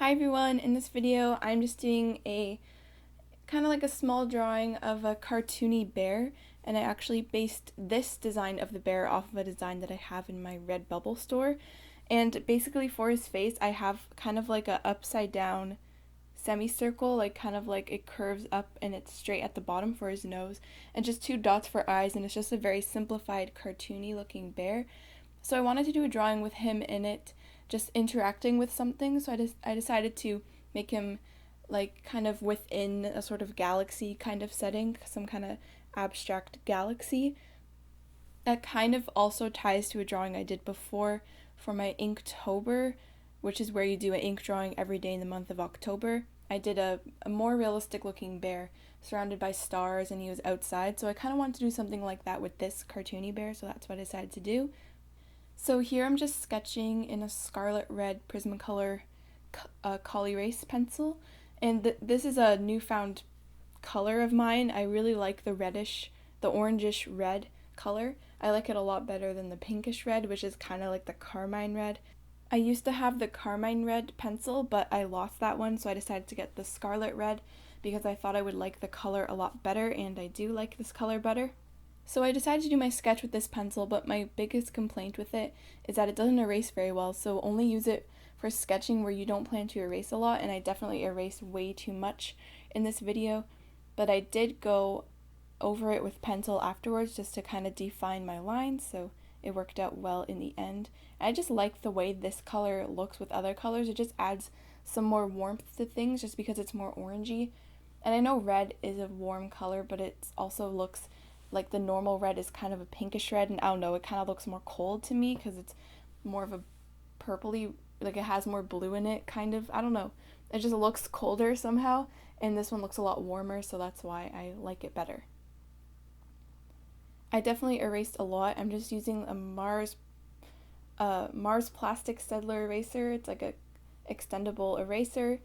Hi everyone, in this video I'm just doing a kind of like a small drawing of a cartoony bear, and I actually based this design of the bear off of a design that I have in my Redbubble store. And basically for his face I have kind of like a upside down semicircle, like kind of like it curves up and it's straight at the bottom for his nose, and just two dots for eyes, and it's just a very simplified cartoony looking bear. So I wanted to do a drawing with him in it, just interacting with something. So I decided to make him like kind of within a sort of galaxy kind of setting, some kind of abstract galaxy. That kind of also ties to a drawing I did before for my Inktober, which is where you do an ink drawing every day in the month of October. I did a more realistic looking bear surrounded by stars and he was outside, so I kind of wanted to do something like that with this cartoony bear, so that's what I decided to do. So here I'm just sketching in a scarlet red Prismacolor col-erase pencil, and this is a newfound color of mine. I really like the orangish red color. I like it a lot better than the pinkish red, which is kind of like the carmine red. I used to have the carmine red pencil, but I lost that one, so I decided to get the scarlet red because I thought I would like the color a lot better, and I do like this color better. So I decided to do my sketch with this pencil, but my biggest complaint with it is that it doesn't erase very well, so only use it for sketching where you don't plan to erase a lot, and I definitely erased way too much in this video, but I did go over it with pencil afterwards just to kind of define my lines, so it worked out well in the end. I just like the way this color looks with other colors. It just adds some more warmth to things just because it's more orangey. And I know red is a warm color, but it also looks like the normal red is kind of a pinkish red, and I don't know, it kind of looks more cold to me because it's more of a purpley, like it has more blue in it, kind of. I don't know. It just looks colder somehow, and this one looks a lot warmer, so that's why I like it better. I definitely erased a lot. I'm just using a Mars plastic Staedtler eraser. It's like a extendable eraser,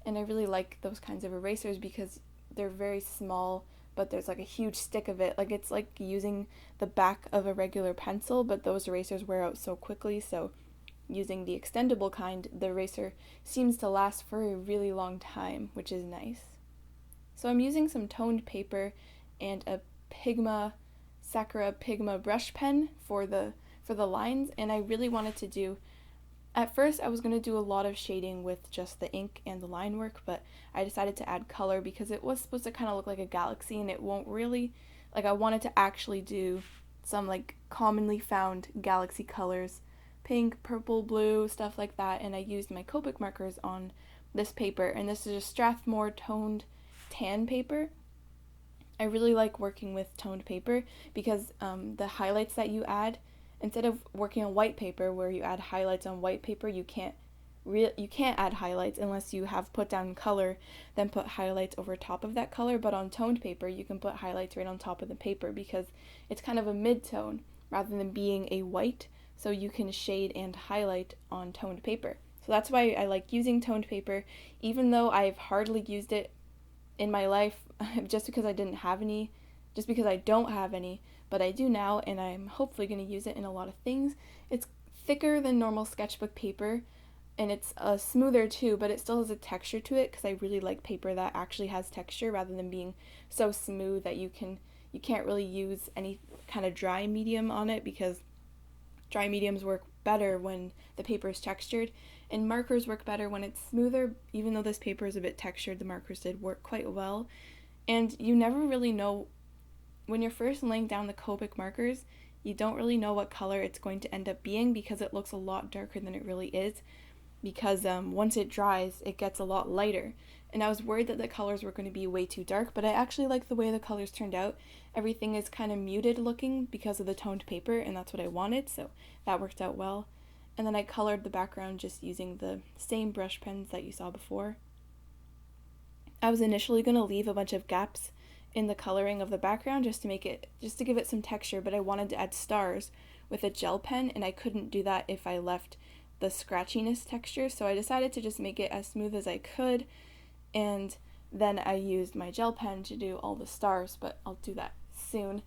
and I really like those kinds of erasers because they're very small, but there's like a huge stick of it. Like it's like using the back of a regular pencil, but those erasers wear out so quickly, so using the extendable kind, the eraser seems to last for a really long time, which is nice. So I'm using some toned paper and a Sakura Pigma brush pen for the lines, and I really wanted to do, at first I was going to do a lot of shading with just the ink and the line work, but I decided to add color because it was supposed to kind of look like a galaxy, and it won't really, like I wanted to actually do some like commonly found galaxy colors, pink, purple, blue, stuff like that, and I used my Copic markers on this paper, and this is a Strathmore toned tan paper. I really like working with toned paper because the highlights that you add, instead of working on white paper where you add highlights on white paper, you can't add highlights unless you have put down color, then put highlights over top of that color. But on toned paper, you can put highlights right on top of the paper because it's kind of a mid-tone rather than being a white, so you can shade and highlight on toned paper. So that's why I like using toned paper, even though I've hardly used it in my life just because I don't have any, but I do now, and I'm hopefully going to use it in a lot of things. It's thicker than normal sketchbook paper, and it's smoother too, but it still has a texture to it because I really like paper that actually has texture rather than being so smooth that you can't really use any kind of dry medium on it, because dry mediums work better when the paper is textured, and markers work better when it's smoother. Even though this paper is a bit textured, the markers did work quite well. And you never really know, when you're first laying down the Copic markers, you don't really know what color it's going to end up being because it looks a lot darker than it really is, because once it dries, it gets a lot lighter. And I was worried that the colors were going to be way too dark, but I actually like the way the colors turned out. Everything is kind of muted looking because of the toned paper, and that's what I wanted, so that worked out well. And then I colored the background just using the same brush pens that you saw before. I was initially going to leave a bunch of gaps in the coloring of the background just to give it some texture, but I wanted to add stars with a gel pen, and I couldn't do that if I left the scratchiness texture, so I decided to just make it as smooth as I could, and then I used my gel pen to do all the stars, but I'll do that soon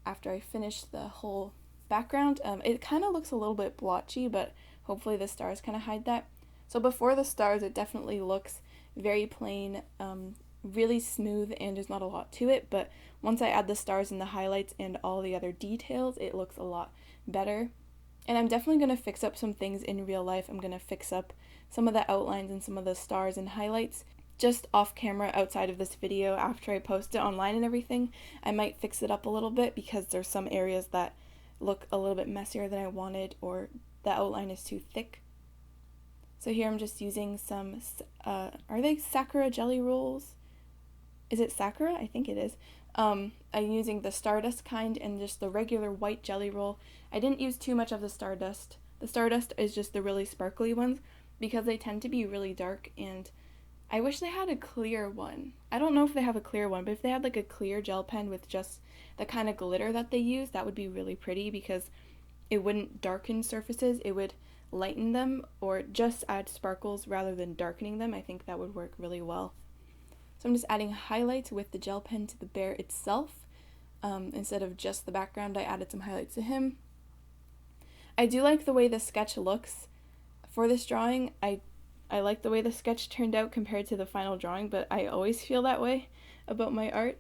after I finish the whole background. It kind of looks a little bit blotchy, but hopefully the stars kind of hide that. So before the stars, it definitely looks very plain, really smooth, and there's not a lot to it, but once I add the stars and the highlights and all the other details, it looks a lot better. And I'm definitely going to fix up some things in real life. I'm going to fix up some of the outlines and some of the stars and highlights just off camera outside of this video after I post it online and everything. I might fix it up a little bit because there's some areas that look a little bit messier than I wanted, or the outline is too thick. So here I'm just using some, are they Sakura jelly rolls? Is it Sakura? I think it is. I'm using the Stardust kind and just the regular white jelly roll. I didn't use too much of the Stardust. The Stardust is just the really sparkly ones because they tend to be really dark, and I wish they had a clear one. I don't know if they have a clear one, but if they had like a clear gel pen with just the kind of glitter that they use, that would be really pretty because it wouldn't darken surfaces, it would lighten them or just add sparkles rather than darkening them. I think that would work really well. So I'm just adding highlights with the gel pen to the bear itself. Instead of just the background, I added some highlights to him. I do like the way the sketch looks for this drawing. I like the way the sketch turned out compared to the final drawing, but I always feel that way about my art.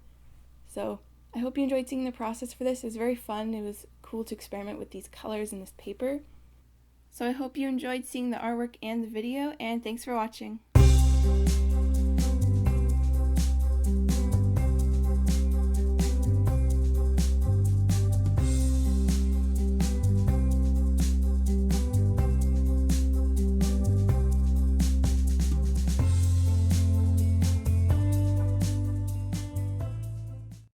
So I hope you enjoyed seeing the process for this. It was very fun. It was cool to experiment with these colors and this paper. So I hope you enjoyed seeing the artwork and the video, and thanks for watching.